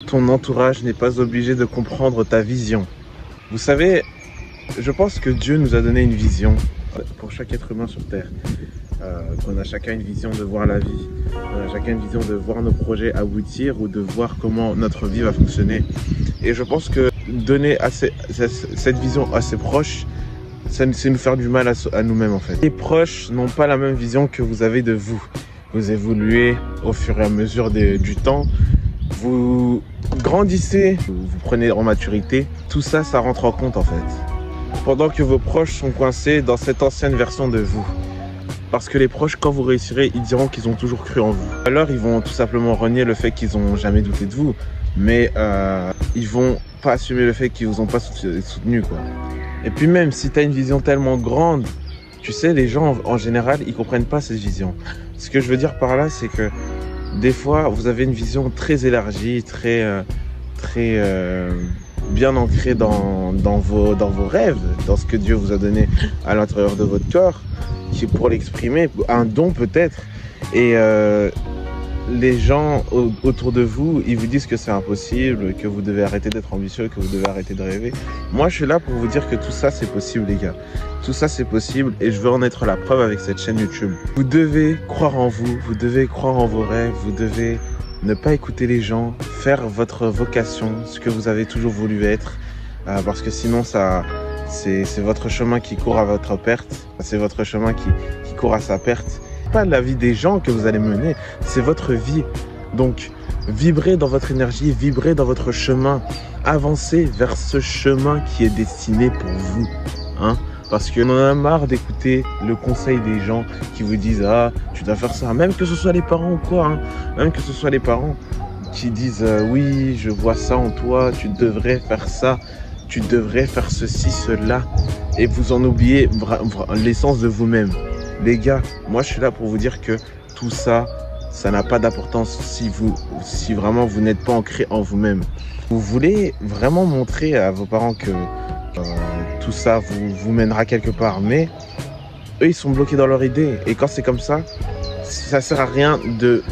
ton entourage n'est pas obligé de comprendre ta vision. Vous savez, je pense que Dieu nous a donné une vision pour chaque être humain sur Terre. On a chacun une vision de voir la vie. On a chacun une vision de voir nos projets aboutir ou de voir comment notre vie va fonctionner. Et je pense que donner cette vision à ses proches, c'est nous faire du mal à nous-mêmes en fait. Les proches n'ont pas la même vision que vous avez de vous. Vous évoluez au fur et à mesure du temps. Vous grandissez, vous prenez en maturité. Tout ça, ça rentre en compte en fait. Pendant que vos proches sont coincés dans cette ancienne version de vous. Parce que les proches, quand vous réussirez, ils diront qu'ils ont toujours cru en vous. Alors, ils vont tout simplement renier le fait qu'ils n'ont jamais douté de vous. Mais ils vont pas assumer le fait qu'ils vous ont pas soutenu, quoi. Et puis même, si tu as une vision tellement grande, tu sais, les gens, en général, ils comprennent pas cette vision. Ce que je veux dire par là, c'est que des fois, vous avez une vision très élargie, très bien ancrée dans vos rêves, dans ce que Dieu vous a donné à l'intérieur de votre corps, qui pour l'exprimer, un don peut-être. Et les gens autour de vous, ils vous disent que c'est impossible, que vous devez arrêter d'être ambitieux, que vous devez arrêter de rêver. Moi, je suis là pour vous dire que tout ça, c'est possible, les gars. Tout ça, c'est possible et je veux en être la preuve avec cette chaîne YouTube. Vous devez croire en vous, vous devez croire en vos rêves, vous devez ne pas écouter les gens, faire votre vocation, ce que vous avez toujours voulu être, parce que sinon, c'est votre chemin qui court à votre perte, c'est votre chemin qui court à sa perte. Pas la vie des gens que vous allez mener, c'est votre vie. Donc, vibrez dans votre énergie, vibrez dans votre chemin, avancez vers ce chemin qui est destiné pour vous. Parce qu'on en a marre d'écouter le conseil des gens qui vous disent « Ah, tu dois faire ça », même que ce soit les parents ou quoi, même que ce soit les parents qui disent « Oui, je vois ça en toi, tu devrais faire ça, tu devrais faire ceci, cela », et vous en oubliez l'essence de vous-même. Les gars, moi je suis là pour vous dire que tout ça, ça n'a pas d'importance si vraiment vous n'êtes pas ancré en vous-même. Vous voulez vraiment montrer à vos parents que tout ça vous mènera quelque part, mais eux ils sont bloqués dans leur idée. Et quand c'est comme ça sert à rien de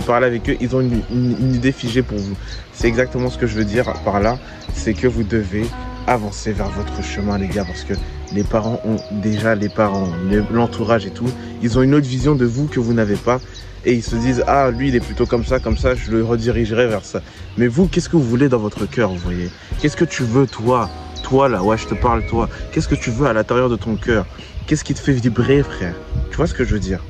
parler avec eux. Ils ont une idée figée pour vous. C'est exactement ce que je veux dire par là, c'est que vous devez avancer vers votre chemin, les gars, parce que les parents ont déjà, l'entourage et tout, ils ont une autre vision de vous que vous n'avez pas, et ils se disent, ah, lui, il est plutôt comme ça, je le redirigerai vers ça. Mais vous, qu'est-ce que vous voulez dans votre cœur, vous voyez? Qu'est-ce que tu veux, toi? Toi, là, ouais, je te parle, toi. Qu'est-ce que tu veux à l'intérieur de ton cœur? Qu'est-ce qui te fait vibrer, frère? Tu vois ce que je veux dire?